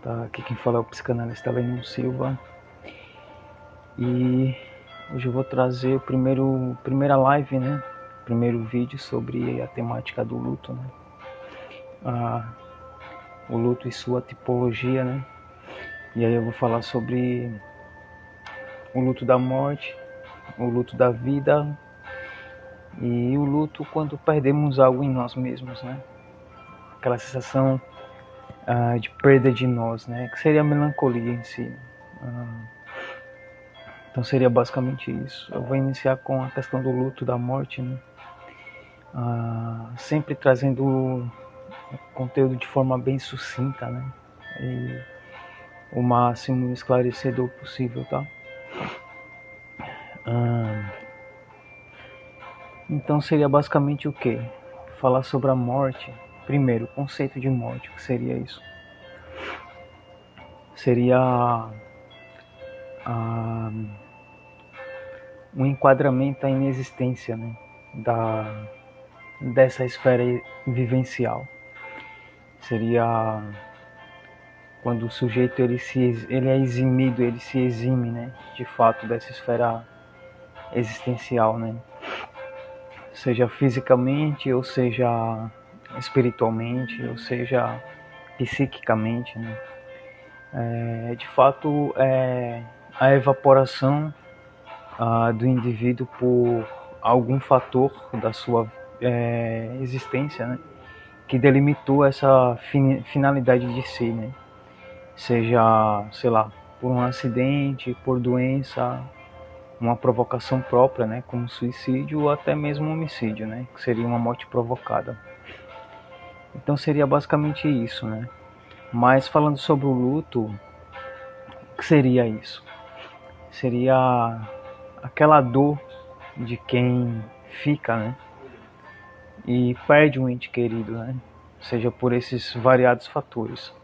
Tá, aqui quem fala é o psicanalista Lennon Silva. E hoje eu vou trazer primeira live, né? Primeiro vídeo sobre a temática do luto, né? O luto e sua tipologia, né? E aí eu vou falar sobre o luto da morte, o luto da vida e o luto quando perdemos algo em nós mesmos, né? Aquela sensação de perda de nós, né? Que seria a melancolia em si. Então seria basicamente isso. Eu vou iniciar com a questão do luto da morte, né? Sempre trazendo o conteúdo de forma bem sucinta, né? E o máximo esclarecedor possível, tá? Então seria basicamente o quê? Falar sobre a morte. Primeiro, o conceito de morte, o que seria isso? Seria um enquadramento à inexistência, né? Dessa esfera vivencial. Seria quando o sujeito ele é eximido, ele se exime, né? De fato, dessa esfera existencial, né? Seja fisicamente, ou seja espiritualmente, ou seja psiquicamente, né? De fato, a evaporação do indivíduo por algum fator da sua existência, né? Que delimitou essa finalidade de si, né? Seja, sei lá, por um acidente, por doença, uma provocação própria, né, como suicídio ou até mesmo homicídio, né, que seria uma morte provocada. Então seria basicamente isso, né? Mas falando sobre o luto, o que seria isso? Seria aquela dor de quem fica, né, e perde um ente querido, né, seja por esses variados fatores.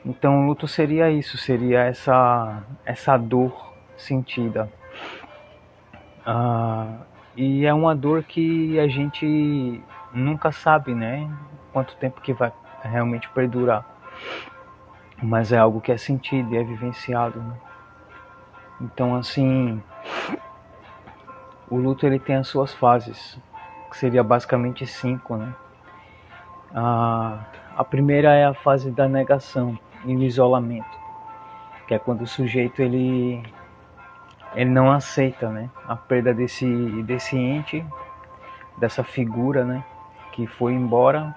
Então o luto seria isso, seria essa dor sentida. E é uma dor que a gente nunca sabe, né? Quanto tempo que vai realmente perdurar. Mas é algo que é sentido e é vivenciado, né? Então, assim, o luto ele tem as suas fases, que seria basicamente 5, né? A primeira é a fase da negação e o isolamento, que é quando o sujeito ele não aceita, né, a perda desse ente, dessa figura, né, que foi embora,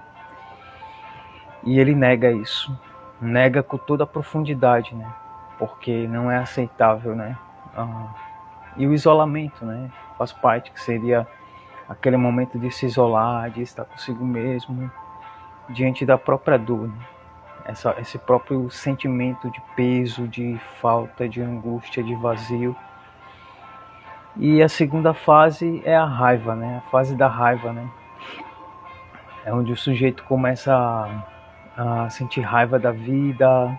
e ele nega isso, nega com toda a profundidade, né, porque não é aceitável, né. E o isolamento, né, faz parte, que seria aquele momento de se isolar, de estar consigo mesmo, diante da própria dor, né? Esse próprio sentimento de peso, de falta, de angústia, de vazio. E a segunda fase é a raiva, né? A fase da raiva, né? É onde o sujeito começa a sentir raiva da vida,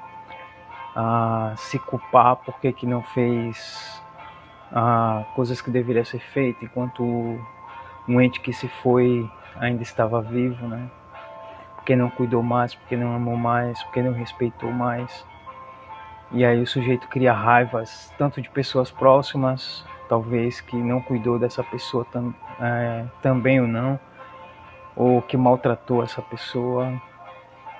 a se culpar porque que não fez coisas que deveria ser feito, enquanto um ente que se foi ainda estava vivo, né? Porque não cuidou mais, porque não amou mais, porque não respeitou mais. E aí o sujeito cria raivas tanto de pessoas próximas, talvez que não cuidou dessa pessoa também ou não, ou que maltratou essa pessoa,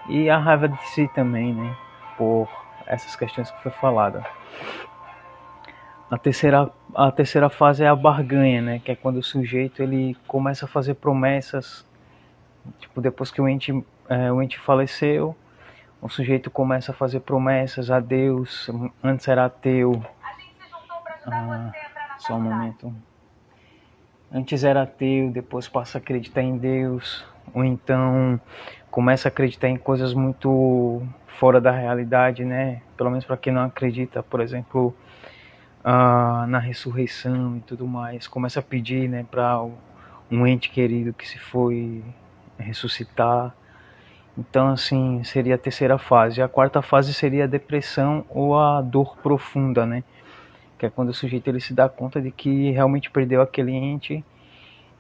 e a raiva de si também, né, por essas questões que foi falada. A terceira fase é a barganha, né, que é quando o sujeito ele começa a fazer promessas, tipo, depois que o ente faleceu, o sujeito começa a fazer promessas a Deus. Antes era ateu. Só um momento. Antes era ateu, depois passa a acreditar em Deus, ou então começa a acreditar em coisas muito fora da realidade, né? Pelo menos para quem não acredita, por exemplo, na ressurreição e tudo mais, começa a pedir, né, para um ente querido que se foi ressuscitar. Então, assim, seria a terceira fase. A quarta fase seria a depressão ou a dor profunda, né? Que é quando o sujeito ele se dá conta de que realmente perdeu aquele ente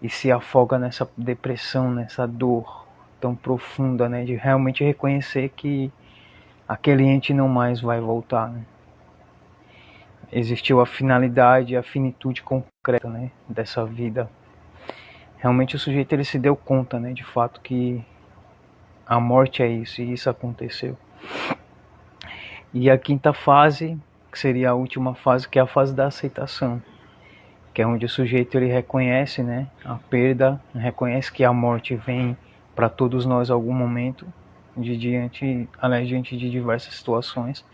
e se afoga nessa depressão, nessa dor tão profunda, né? De realmente reconhecer que aquele ente não mais vai voltar, né? Existiu a finalidade, a finitude concreta, né, dessa vida. Realmente o sujeito ele se deu conta, né, de fato que a morte é isso, e isso aconteceu. E a quinta fase, que seria a última fase, que é a fase da aceitação, que é onde o sujeito ele reconhece, né, a perda, reconhece que a morte vem para todos nós em algum momento, diante de diversas situações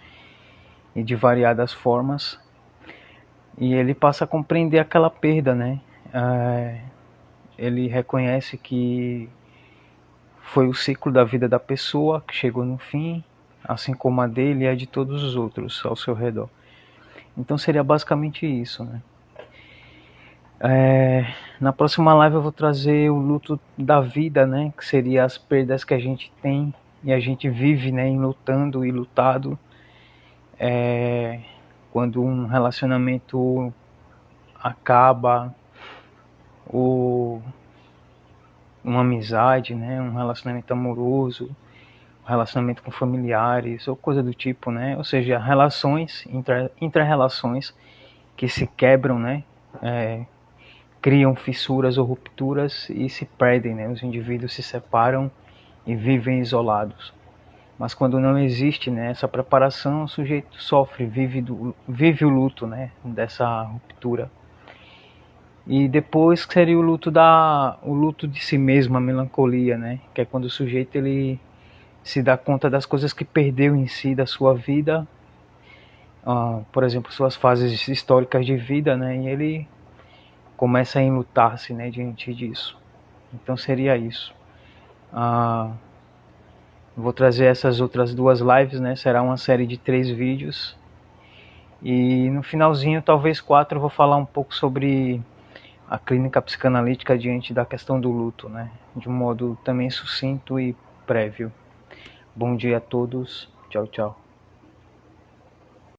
e de variadas formas, e ele passa a compreender aquela perda, né? Ele reconhece que foi o ciclo da vida da pessoa que chegou no fim, assim como a dele e a de todos os outros ao seu redor. Então seria basicamente isso, né? Na próxima live eu vou trazer o luto da vida, né? Que seria as perdas que a gente tem e a gente vive, né? Em lutando e lutado. Quando um relacionamento acaba, ou uma amizade, né? Um relacionamento amoroso, um relacionamento com familiares ou coisa do tipo, né? Ou seja, relações, intra-relações que se quebram, né? Criam fissuras ou rupturas e se perdem, né? Os indivíduos se separam e vivem isolados. Mas quando não existe, né, essa preparação, o sujeito sofre, vive o luto, né, dessa ruptura. E depois seria o luto de si mesmo, a melancolia, né, que é quando o sujeito ele se dá conta das coisas que perdeu em si da sua vida, por exemplo, suas fases históricas de vida, né, e ele começa a enlutar-se, né, diante disso. Então seria isso. Vou trazer essas outras duas lives, né? Será uma série de 3 vídeos. E no finalzinho, talvez 4, eu vou falar um pouco sobre a clínica psicanalítica diante da questão do luto, né? De um modo também sucinto e prévio. Bom dia a todos. Tchau, tchau.